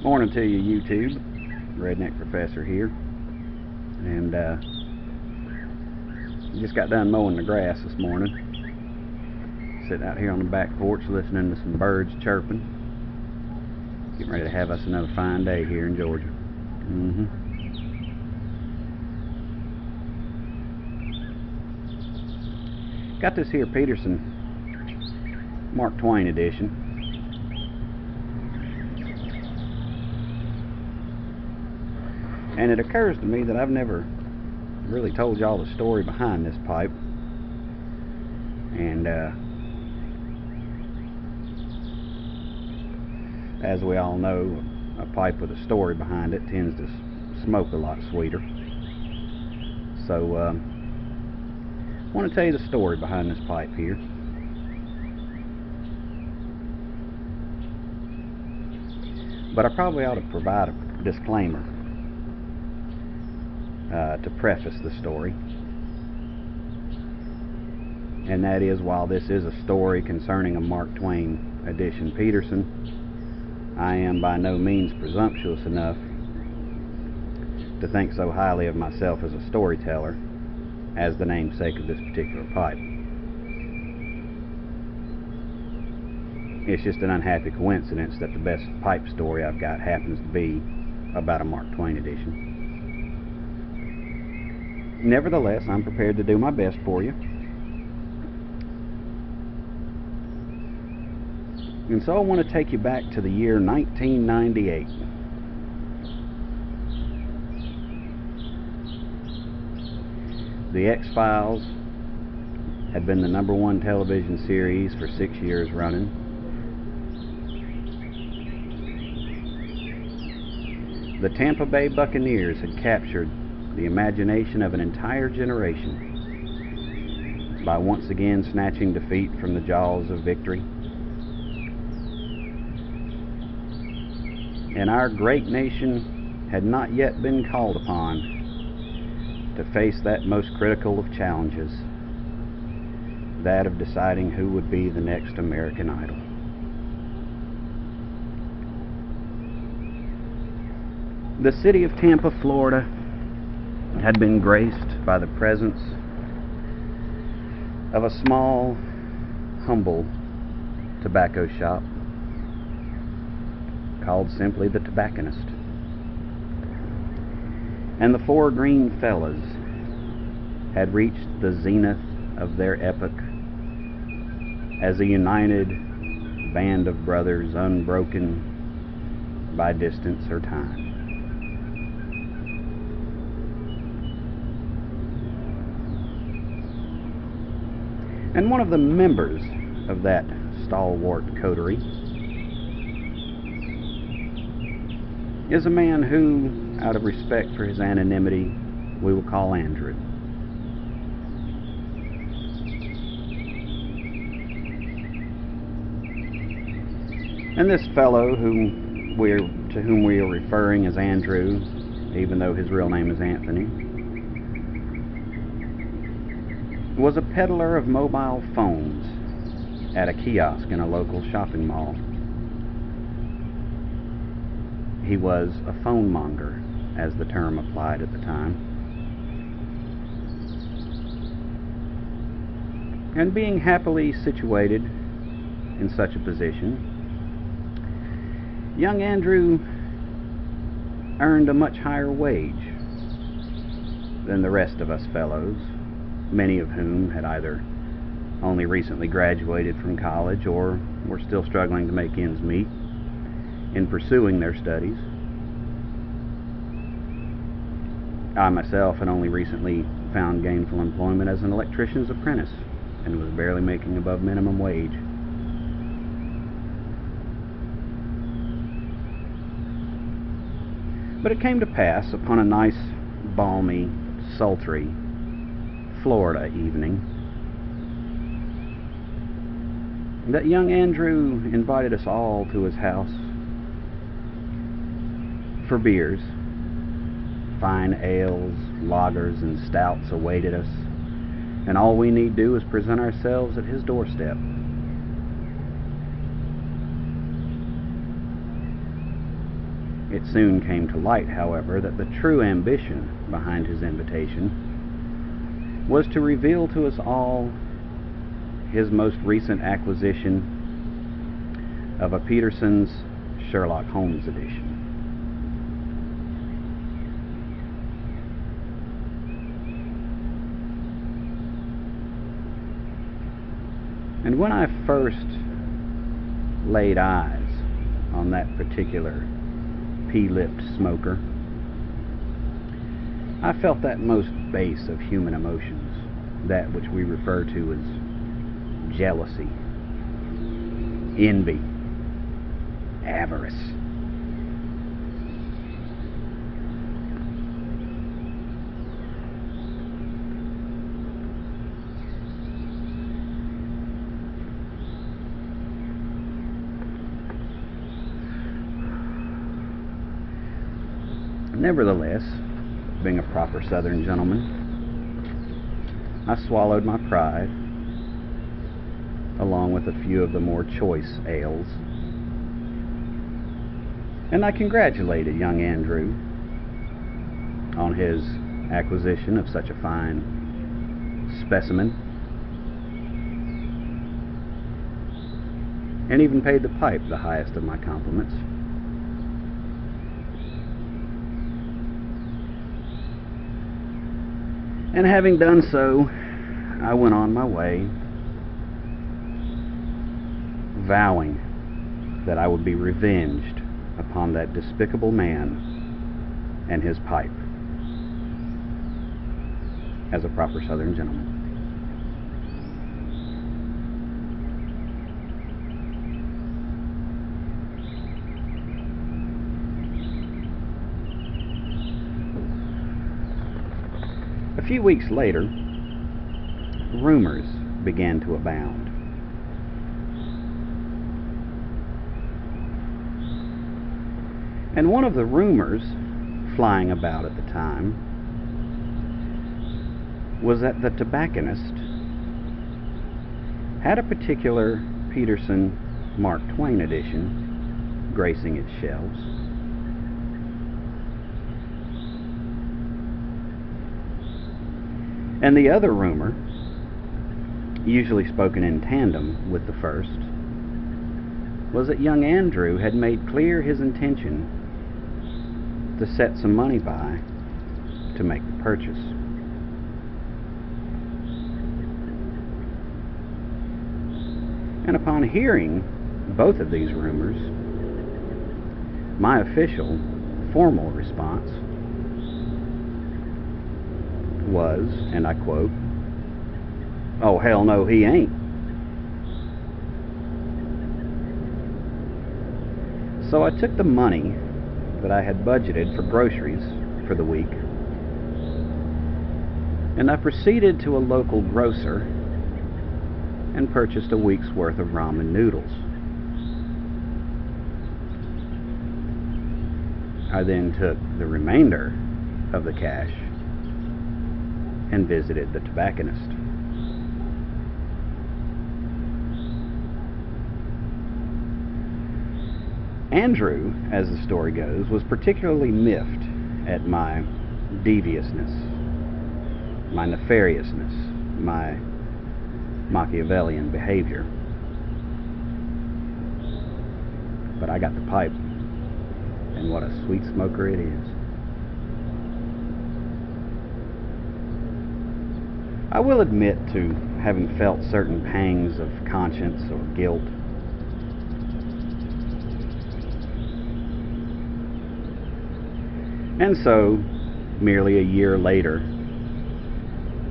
Morning to you, YouTube. Redneck Professor here. And just got done mowing the grass this morning. Sitting out here on the back porch listening to some birds chirping. Getting ready to have us another fine day here in Georgia. Got this here Peterson Mark Twain edition. And it occurs to me that I've never really told y'all the story behind this pipe. And as we all know, a pipe with a story behind it tends to smoke a lot sweeter. So I want to tell you the story behind this pipe here. But I probably ought to provide a disclaimer to preface the story. And that is, while this is a story concerning a Mark Twain edition Peterson, I am by no means presumptuous enough to think so highly of myself as a storyteller as the namesake of this particular pipe. It's just an unhappy coincidence that the best pipe story I've got happens to be about a Mark Twain edition. Nevertheless, I'm prepared to do my best for you. And so I want to take you back to the year 1998. The X-Files had been the #1 television series for 6 years running. The Tampa Bay Buccaneers had captured the imagination of an entire generation by once again snatching defeat from the jaws of victory. And our great nation had not yet been called upon to face that most critical of challenges, that of deciding who would be the next American Idol. The city of Tampa, Florida, had been graced by the presence of a small, humble tobacco shop called simply the Tobacconist. And the four green fellas had reached the zenith of their epoch as a united band of brothers, unbroken by distance or time. And one of the members of that stalwart coterie is a man who, out of respect for his anonymity, we will call Andrew. And this fellow to whom we are referring as Andrew, even though his real name is Anthony, was a peddler of mobile phones at a kiosk in a local shopping mall. He was a phone monger, as the term applied at the time. And being happily situated in such a position, young Andrew earned a much higher wage than the rest of us fellows, many of whom had either only recently graduated from college or were still struggling to make ends meet in pursuing their studies. I myself had only recently found gainful employment as an electrician's apprentice and was barely making above minimum wage. But it came to pass upon a nice, balmy, sultry Florida evening that young Andrew invited us all to his house for beers. Fine ales, lagers, and stouts awaited us, and all we need do is present ourselves at his doorstep. It soon came to light, however, that the true ambition behind his invitation was to reveal to us all his most recent acquisition of a Peterson's Sherlock Holmes edition. And when I first laid eyes on that particular pea-lipped smoker, I felt that most base of human emotions, that which we refer to as jealousy, envy, avarice. Nevertheless, being a proper Southern gentleman, I swallowed my pride, along with a few of the more choice ales, and I congratulated young Andrew on his acquisition of such a fine specimen, and even paid the pipe the highest of my compliments. And having done so, I went on my way, vowing that I would be revenged upon that despicable man and his pipe, as a proper Southern gentleman. A few weeks later, rumors began to abound. And one of the rumors flying about at the time was that the tobacconist had a particular Peterson Mark Twain edition gracing its shelves. And the other rumor, usually spoken in tandem with the first, was that young Andrew had made clear his intention to set some money by to make the purchase. And upon hearing both of these rumors, my official, formal response was, and I quote, "Oh, hell no, he ain't." So I took the money that I had budgeted for groceries for the week, and I proceeded to a local grocer and purchased a week's worth of ramen noodles. I then took the remainder of the cash and visited the tobacconist. Andrew, as the story goes, was particularly miffed at my deviousness, my nefariousness, my Machiavellian behavior. But I got the pipe, and what a sweet smoker it is. I will admit to having felt certain pangs of conscience or guilt. And so, merely a year later,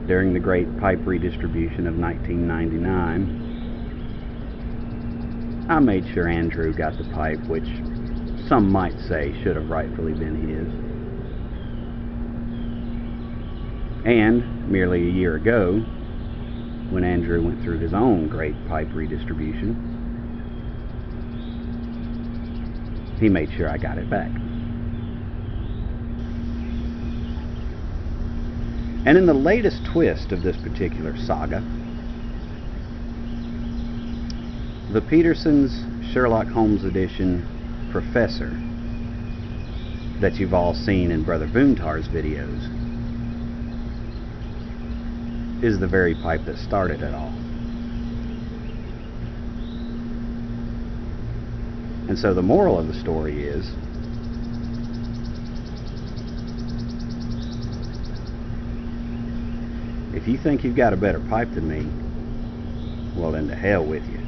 during the great pipe redistribution of 1999, I made sure Andrew got the pipe, which some might say should have rightfully been his. And merely a year ago, when Andrew went through his own great pipe redistribution, he made sure I got it back. And in the latest twist of this particular saga, the Peterson's Sherlock Holmes edition professor that you've all seen in Brother Boontar's videos is the very pipe that started it all. And so the moral of the story is, if you think you've got a better pipe than me, well then to hell with you.